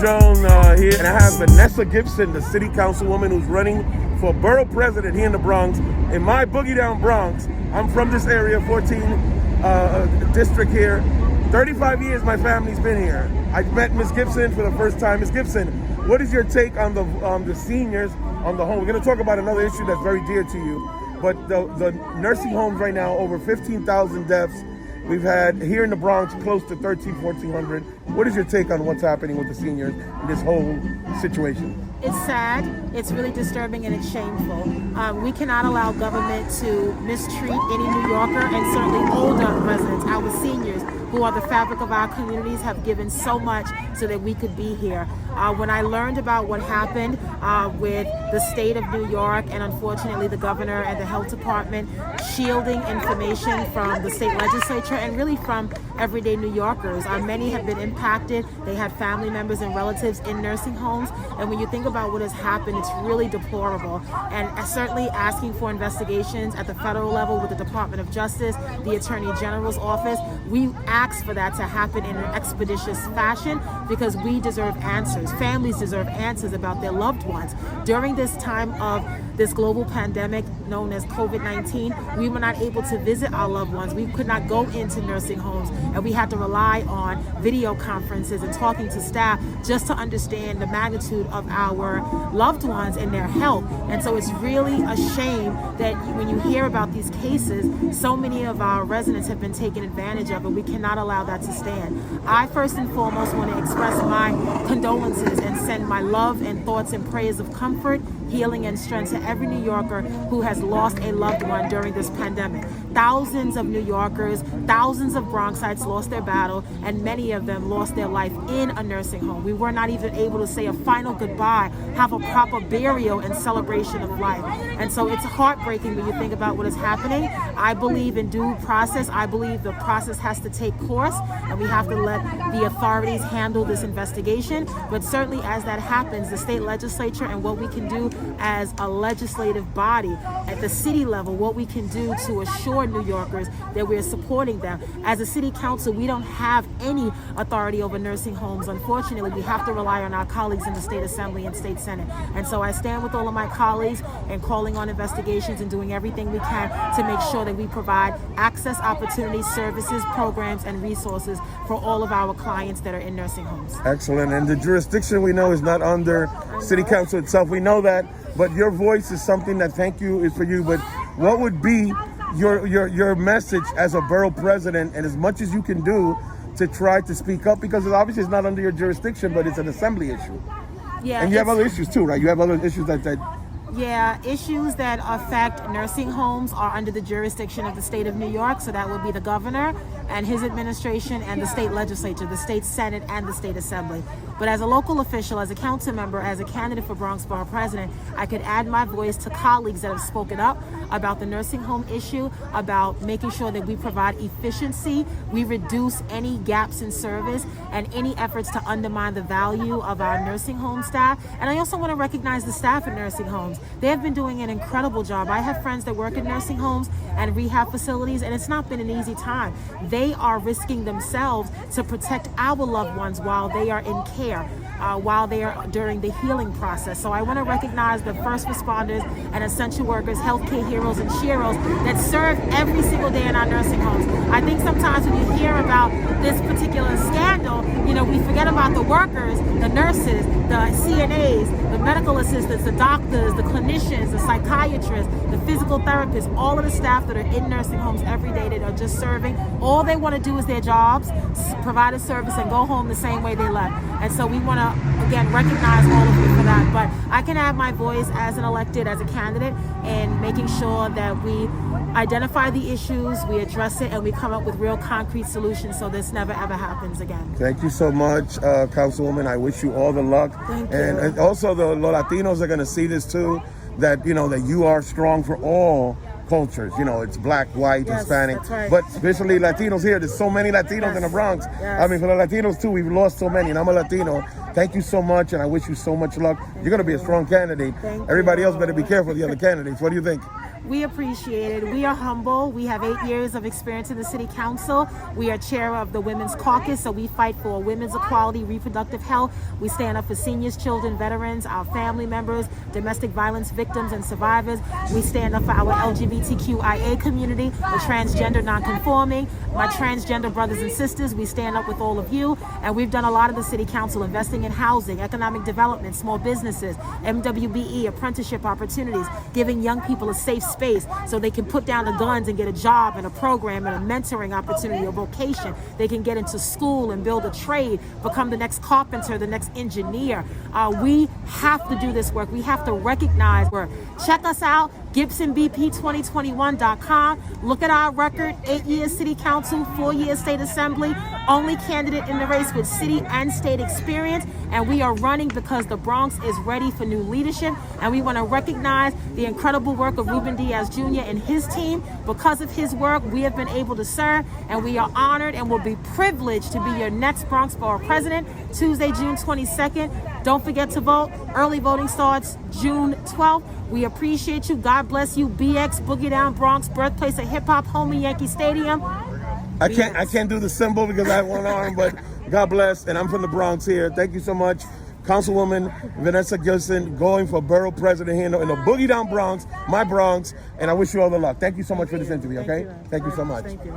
Jerome here, and I have Vanessa Gibson, the city councilwoman who's running for borough president here in the Bronx. In my boogie down Bronx, I'm from this area, 14 district here. 35 years my family's been here. I met Ms. Gibson for the first time. Ms. Gibson, what is your take on the seniors on the home? We're going to talk about another issue that's very dear to you, but the nursing homes right now, over 15,000 deaths. We've had here in the Bronx close to 1,400. What is your take on what's happening with the seniors in this whole situation? It's sad, it's really disturbing, and it's shameful. We cannot allow government to mistreat any New Yorker, and certainly older residents, our seniors, who are the fabric of our communities, have given so much so that we could be here. When I learned about what happened with the state of New York, and unfortunately the governor and the health department shielding information from the state legislature and really from everyday New Yorkers, many have been impacted. They had family members and relatives in nursing homes, and when you think about what has happened, it's really deplorable. And certainly asking for investigations at the federal level with the Department of Justice, the Attorney General's office, we ask for that to happen in an expeditious fashion because we deserve answers. Families deserve answers about their loved ones. During this time of this global pandemic known as COVID-19, we were not able to visit our loved ones. We could not go into nursing homes, and we had to rely on video conferences and talking to staff just to understand the magnitude of our loved ones and their health. And so it's really a shame that when you hear about these cases, so many of our residents have been taken advantage of, and we cannot allow that to stand. I first and foremost want to express my condolences and send my love and thoughts and prayers of comfort, healing, and strength to every New Yorker who has lost a loved one during this pandemic. Thousands of New Yorkers, thousands of Bronxites lost their battle, and many of them lost their life in a nursing home. We were not even able to say a final goodbye, have a proper burial and celebration of life. And so it's heartbreaking when you think about what is happening. I believe in due process. I believe the process has to take course, and we have to let the authorities handle this investigation. But certainly as that happens, the state legislature and what we can do as a legislative body at the city level, what we can do to assure New Yorkers that we're supporting them. As a city council, we don't have any authority over nursing homes. Unfortunately, we have to rely on our colleagues in the state assembly and state senate. And so I stand with all of my colleagues in calling on investigations and doing everything we can to make sure that we provide access, opportunities, services, programs, and resources for all of our clients that are in nursing homes. Excellent. And the jurisdiction we know is not under city council itself. We know that, but your voice is something that, thank you, is for you. But what would be your message as a borough president, and as much as you can do to try to speak up, because obviously it's not under your jurisdiction, but it's an assembly issue. Yeah, and you have other issues too, right? You have other issues that Yeah, issues that affect nursing homes are under the jurisdiction of the state of New York, so that would be the governor and his administration and the state legislature, the state senate and the state assembly. But as a local official, as a council member, as a candidate for Bronx Borough President, I could add my voice to colleagues that have spoken up about the nursing home issue, about making sure that we provide efficiency, we reduce any gaps in service and any efforts to undermine the value of our nursing home staff. And I also want to recognize the staff at nursing homes. They have been doing an incredible job. I have friends that work in nursing homes and rehab facilities, and it's not been an easy time. They are risking themselves to protect our loved ones while they are in care, while they are during the healing process. So I want to recognize the first responders and essential workers, healthcare heroes and sheroes that serve every single day in our nursing homes. I think sometimes when you hear about this particular scandal, we forget about the workers, the nurses, the CNAs, the medical assistants, the doctors, the clinicians, the psychiatrists, the physical therapists, all of the staff that are in nursing homes every day that are just serving. All they want to do is their jobs, provide a service, and go home the same way they left. And so we want to, again, recognize all of you for that. But I can add my voice as an elected, as a candidate, in making sure that we identify the issues, we address it, and we come up with real concrete solutions so this never ever happens again. Thank you so much, Councilwoman. I wish you all the luck. Thank you. And also the Latinos are going to see this too, that that you are strong for all cultures. It's black, white, yes, Hispanic, that's right. but especially Latinos here. There's so many Latinos in the Bronx. Yes. I mean, for the Latinos too, we've lost so many, and I'm a Latino. Thank you so much, and I wish you so much luck. You're going to be a strong candidate. Thank Everybody you. else better be careful of the other candidates. What do you think? We appreciate it. We are humble. We have 8 years of experience in the city council. We are chair of the Women's Caucus, so we fight for women's equality, reproductive health. We stand up for seniors, children, veterans, our family members, domestic violence victims and survivors. We stand up for our LGBTQIA community, the transgender non-conforming, my transgender brothers and sisters. We stand up with all of you, and we've done a lot of the city council, investing in housing, economic development, small businesses, MWBE, apprenticeship opportunities, giving young people a safe space so they can put down the guns and get a job and a program and a mentoring opportunity, a vocation. They can get into school and build a trade, become the next carpenter, the next engineer. We have to do this work. We have to recognize work. Check us out, GibsonBP2021.com. Look at our record: 8 years city council, 4 years state assembly, only candidate in the race with city and state experience. And we are running because the Bronx is ready for new leadership. And we want to recognize the incredible work of Ruben Diaz Jr. and his team. Because of his work, we have been able to serve, and we are honored and will be privileged to be your next Bronx Borough President, Tuesday, June 22nd. Don't forget to vote. Early voting starts June 12th. We appreciate you. God bless you. BX, Boogie Down Bronx, birthplace of hip hop, home in Yankee Stadium. I can't do the symbol because I have one arm, but God bless, and I'm from the Bronx here. Thank you so much. Councilwoman Vanessa Gibson going for Borough President here in the Boogie Down Bronx, my Bronx, and I wish you all the luck. Thank you so much for this interview, okay? Thank you so much. Thank you.